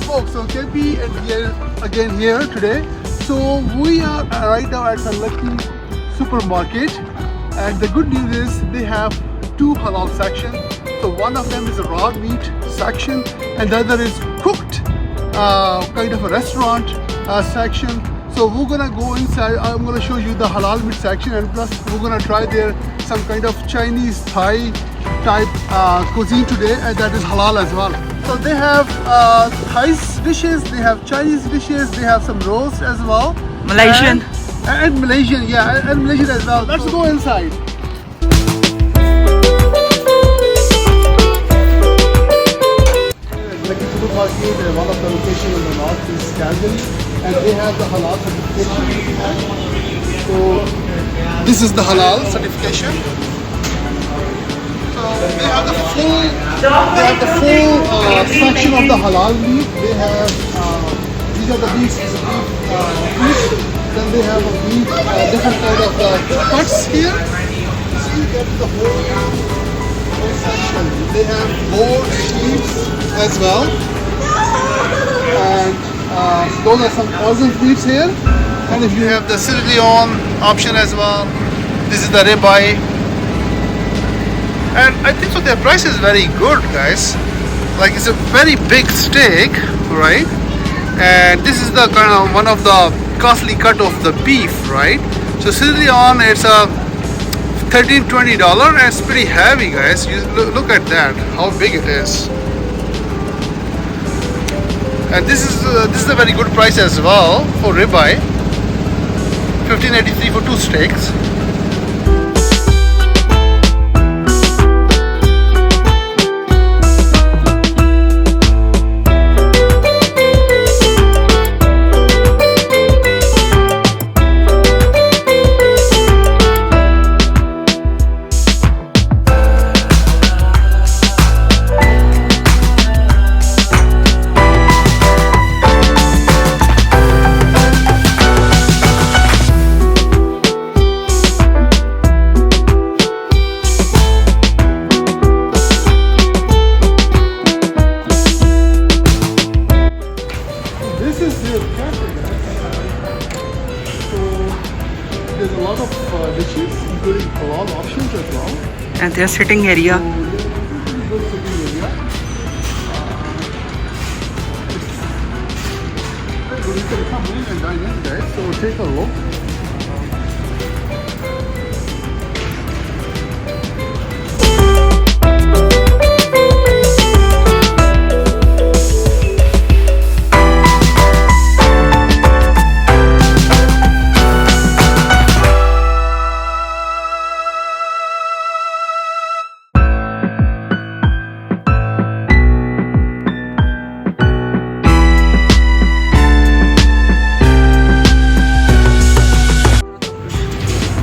folks, so KP and here again here today. So we are right now at a lucky supermarket, and the good news is they have two halal sections. So one of them is a raw meat section and the other is cooked kind of a restaurant section. So we're gonna go inside. I'm gonna show you the halal meat section, and plus we're gonna try there some kind of Chinese Thai type cuisine today, and that is halal as well. So they have Thai dishes, they have Chinese dishes, they have some roast as well. Malaysian. And Malaysian, yeah, and Malaysian as well. Let's go inside. Lucky Supermarket, one of the locations in the north is Calgary, and they have the halal certification. So this is the halal certification. So they have the full section of the halal meat. They have these are the beef. Then they have a beef, different kind of cuts here. So you get the whole section. They have goat, sheep as well, and those are some organ meats here. And if you have the sirloin option as well, this is the ribeye. And I think so their price is very good, guys. Like it's a very big steak, right? And this is the kind of one of the costly cut of the beef, right? So sirloin, it's a $13-20, and it's pretty heavy, guys. You look at that, how big it is. And this is a very good price as well for ribeye. $15.83 for two steaks. There's a lot of dishes, including halal options as well. And their sitting area. So, this is a good sitting area. It's very good. You can come in and dine in, guys. So take a look.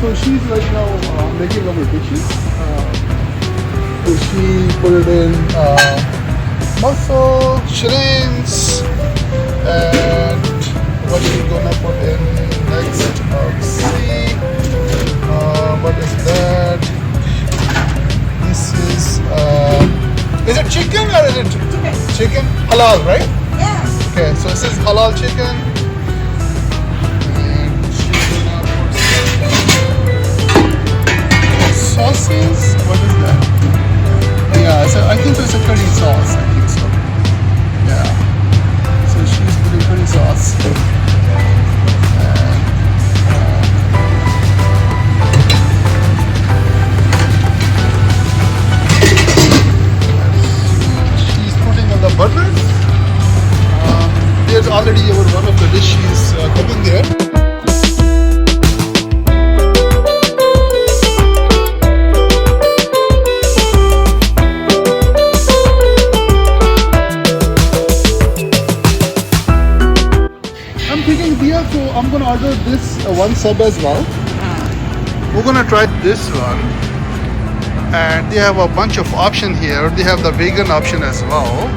So she's right now making our dishes. So she put it in mussel, shrimps, and what she's gonna put in next? See, what is that? This is it chicken or is it chicken? Halal, right? Yes. Okay, so this is halal chicken. Sauces? What is that? Yeah, so I think it's a curry sauce. I think so. Yeah. So she's putting curry sauce. She's putting on the butter. There's already one of the dishes cooking there. So I'm gonna order this one sub as well. We're gonna try this one, and they have a bunch of options here. They have the vegan option as well.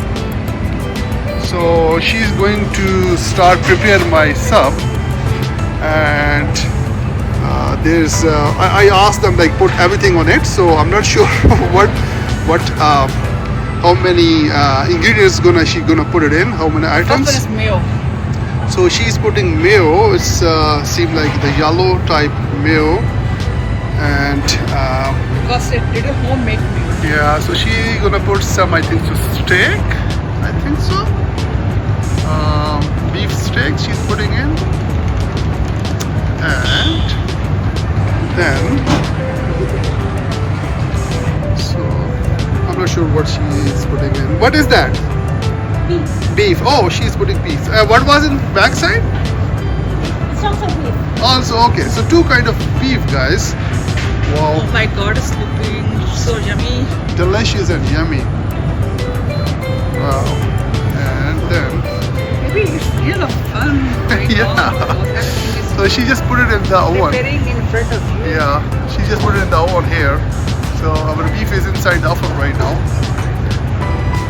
So she's going to start prepare my sub, and I asked them like put everything on it. So I'm not sure what how many ingredients she gonna put it in, how many First items. one is mayo. So she's putting mayo. It's seems like the yellow type mayo, and Because it did a homemade mayo. yeah. So she gonna put some, I think, so steak. I think so. Beef steak she's putting in, and then so I'm not sure what she is putting in. What is that? Beef. Oh, she's putting beef. What was in backside? It's also beef. Also, okay. So two kind of beef, guys. Wow, Oh my god, it's looking so yummy. delicious and yummy. Wow. And then, Maybe it's real fun right Yeah. now because everything is so she just put it in the oven. preparing in front of you. Yeah, she just put it in the oven here. So our beef is inside the oven right now.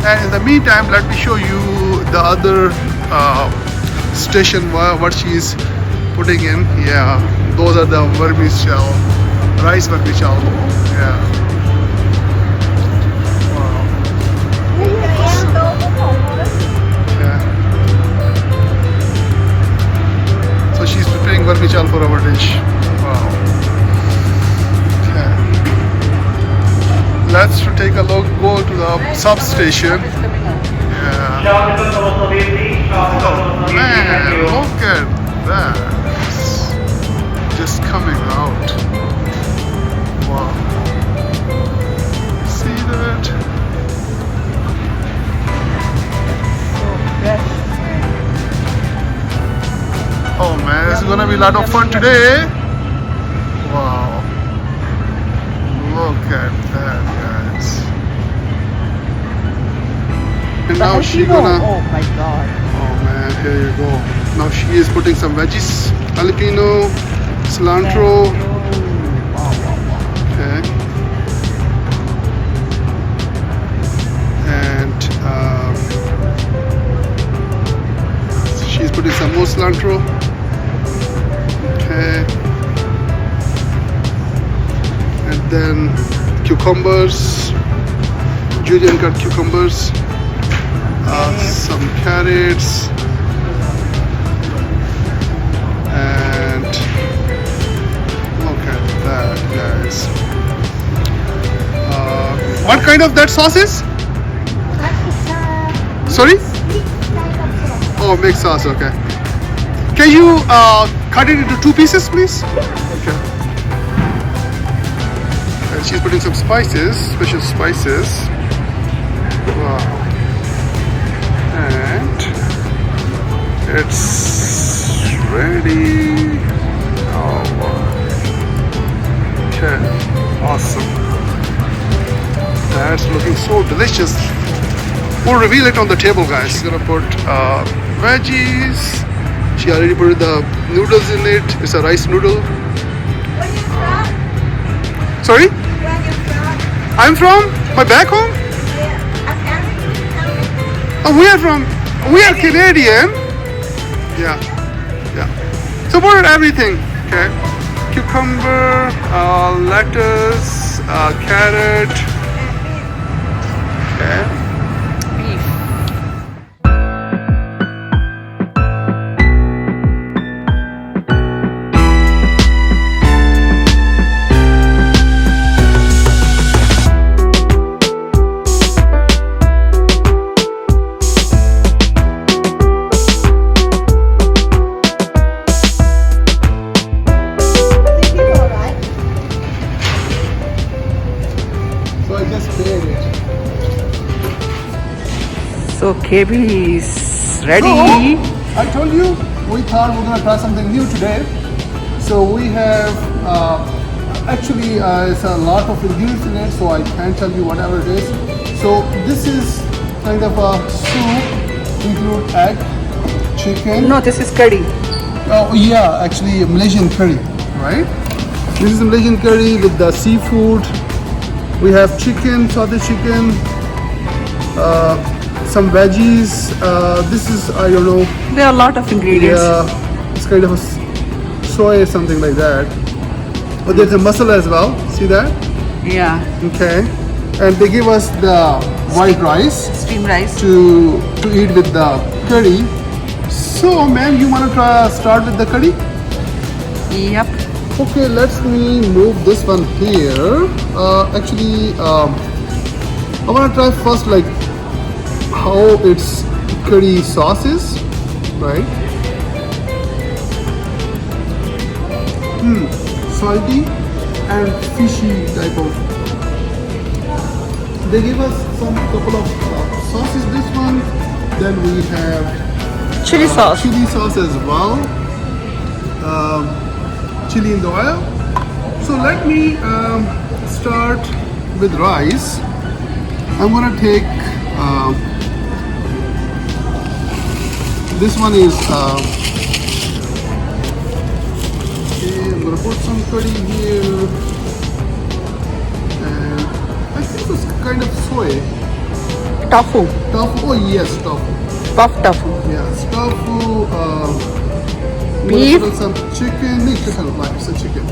And in the meantime, let me show you the other station what she's putting in. Yeah, those are the vermicelli, rice vermicelli. Yeah. Wow. Yeah. So she's preparing vermicelli for our dish. Wow. Okay. Let's take a look. Go to the substation. It's coming out. Yeah. Oh man, look at that. It's just coming out. Wow. See that? So fresh. Oh man, it's gonna be a lot of fun today. Wow. Look at that, guys. And now she gonna. Oh my god. Oh man, here you go. Now she is putting some veggies, jalapeno, cilantro. Okay. And she's putting some more cilantro. Okay. And then cucumbers, julienne cut cucumbers. Some carrots and look at that, guys. What kind of that sauce is? Sorry? Oh, mixed sauce. Okay. Can you cut it into two pieces, please? Okay. And she's putting some spices, special spices. Wow. And it's ready. Oh wow. Okay, awesome. That's looking so delicious. We'll reveal it on the table, guys. She's gonna put veggies. She already put the noodles in it. It's a rice noodle. Where you from? Sorry? Where you from? I'm from my back home. Oh, we are Canadian. Yeah, yeah. So what are everything? Okay, cucumber, lettuce, carrot. Okay. Beef. So I just made it. So KB is ready. So, I told you we thought we're gonna try something new today. So we have actually it's a lot of ingredients in it, so I can't tell you whatever it is. So this is kind of a soup, include egg, chicken. No, this is curry. Oh yeah, actually Malaysian curry, right? This is Malaysian curry with the seafood. We have chicken, sauteed chicken, some veggies. This is, I don't know, There are a lot of ingredients. yeah, it's kind of a soy, something like that. But there's a masala as well. See that? Yeah. Okay. And they give us the white rice Steamed rice. to eat with the curry. So, ma'am, you want to start with the curry? Yep. Okay, let me move this one here. I want to try first like how its curry sauce is, right? Salty and fishy type of. They give us some couple of sauces. This one, then we have Chili sauce. chili sauce as well. Chili in the oil. So let me start with rice. I'm gonna take this one is okay. I'm gonna put some curry here, and I think it's kind of soy Tofu. tofu. Oh yes, tofu. Puff tofu. Yes, tofu. Beef? Put some chicken. No, chicken. Like it's a chicken.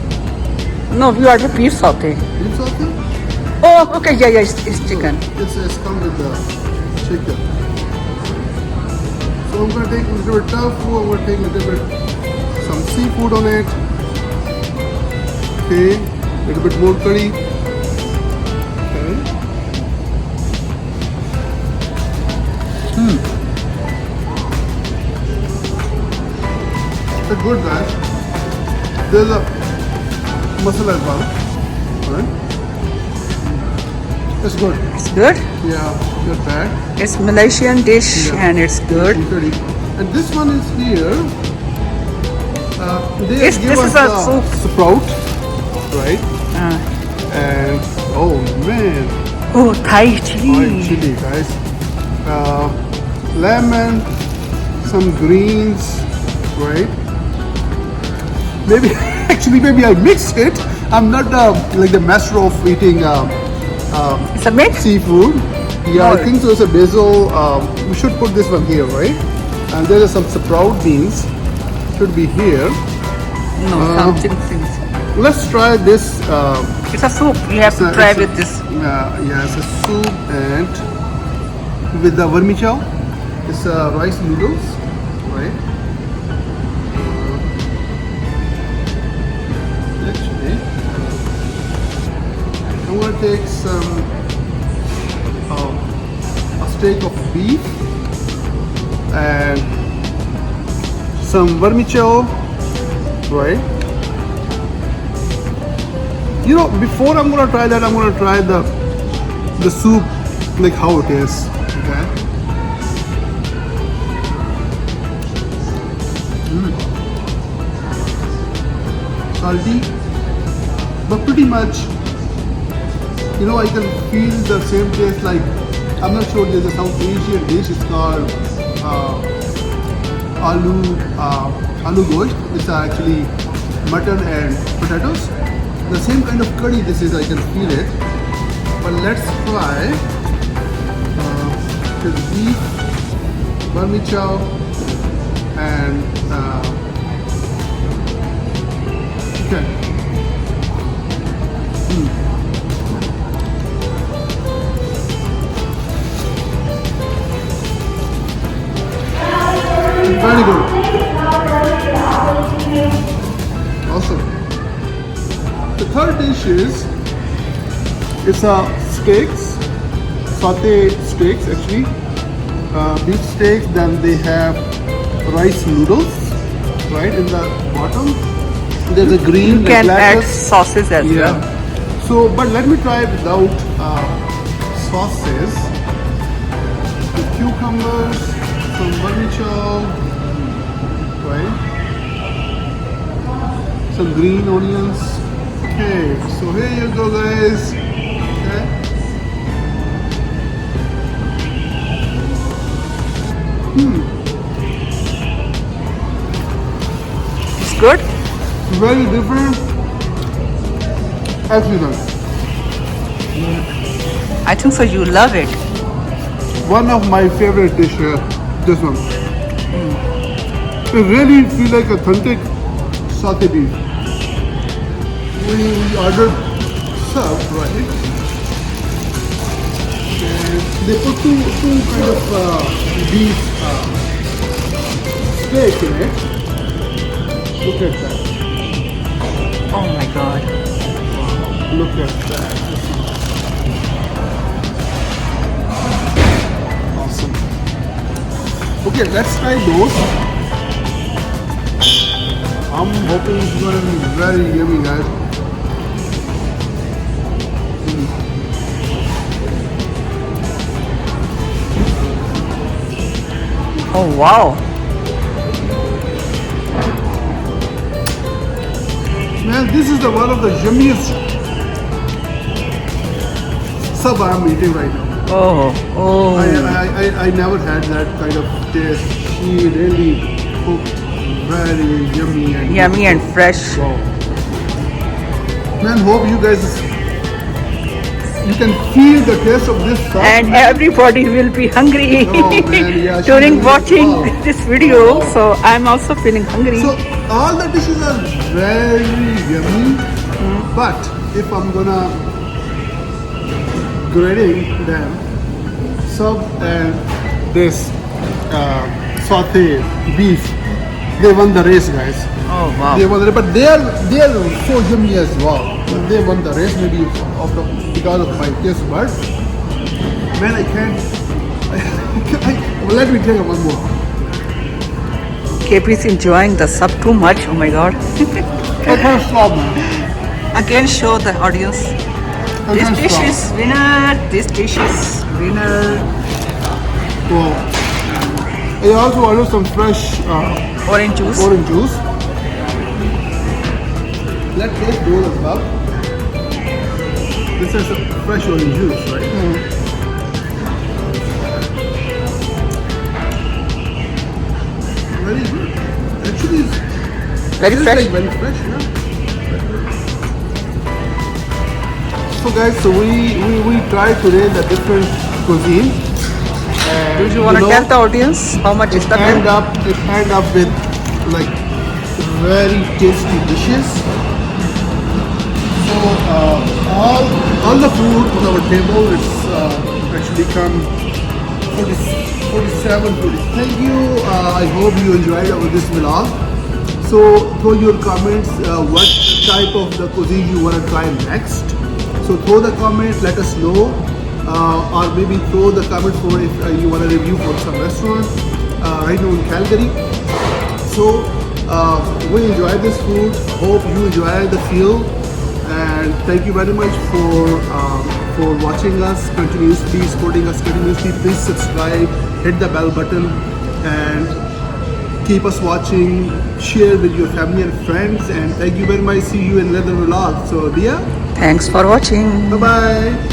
No, you ordered beef saute. Beef sauce? Oh, okay. Yeah, it's chicken. It's come with the chicken. So I'm gonna take a little bit tofu. I'm gonna take a little bit some seafood on it. Okay, a little bit more curry. Okay. It's good, guys. There's a masala as well. Alright. It's good. It's good. Yeah, not bad. It's Malaysian dish Yeah. and it's good. Curry. And this one is here. They This give is us a the soup. sprout, right? Uh, And oh man, oh, Thai oil chili. chili, guys. Lemon, some greens, right? Maybe maybe I mixed it. I'm not like the master of eating It's a mix? seafood. Yeah, No. I think so. It's a basil. We should put this one here, right? And there are some sprout beans. Should be here. No, something. Let's try this. It's a soup. You have to try with this. Yeah, it's a soup and with the vermicelli. It's rice noodles, right? Actually, I'm gonna take some a steak of beef and some vermicelli, right? You know, before I'm gonna try that, I'm gonna try the soup, like how it is. Okay. Salty, but pretty much, you know, I can feel the same taste. Like, I'm not sure. There's a South Asian dish. It's called aloo gosht. It's actually mutton and potatoes. The same kind of curry this is. I can feel it. But let's try the beef, vermicelli, and okay. Very good. Awesome. The third dish is it's steaks, sauté steaks actually, beef steaks. Then they have rice noodles, right in the bottom. There's a green. You can add lettuce. sauces as well. So, but let me try without sauces. The cucumbers, some vermicelli, right? Some green onions. Okay, so here you go, guys. Okay. It's good. Very different. Excellent. I think so. You love it. One of my favorite dishes. This one. It really feels like authentic satay beef. We ordered served, right? And they put two kind of beef steak in it. Look at that. Oh my god. Look at that. Awesome. Okay, let's try those. I'm hoping it's going to be very yummy, guys. Oh wow. Man, this is one of the yummiest sub I'm eating right now. Oh. I never had that kind of taste. She really cooked very yummy and Yummy and fresh. wow. Man, hope you guys can feel the taste of this sauce. And everybody will be hungry Oh, man, yeah, during she- watching wow. this video. Wow. So I'm also feeling hungry. So all the dishes are very yummy, but if I'm gonna grading them, sub and this saute beef, they won the race, guys. Oh wow. They won the race, but they are so yummy as well. They won the race maybe because of my taste bud. Man, I can't. Well, let me take one more. KP is enjoying the sub too much. Oh my god. I can't stop, man. Again, show the audience. I This can't dish stop. is winner. This dish is winner. Wow. I also ordered some fresh Orange juice. orange juice. Let's take those as well. This is a fresh orange juice, right? Very good. Actually, it's Very just fresh. like very fresh, yeah. So guys, so we tried today the different cuisine. And, Do you want to know, tell the audience how much is the bill? it end up with like very tasty dishes. So all the food on our table it's actually come 47 food. Thank you. I hope you enjoyed this vlog. So throw your comments what type of the cuisine you want to try next. So throw the comment, let us know. Or maybe throw the comment for if you want a review for some restaurant right now in Calgary. So we enjoy this food. Hope you enjoy the feel, and thank you very much for watching us continuously, supporting us continuously. Please subscribe, hit the bell button, and keep us watching. Share with your family and friends. And thank you very much. See you in another vlog. So, Dia, Thanks for watching. bye bye.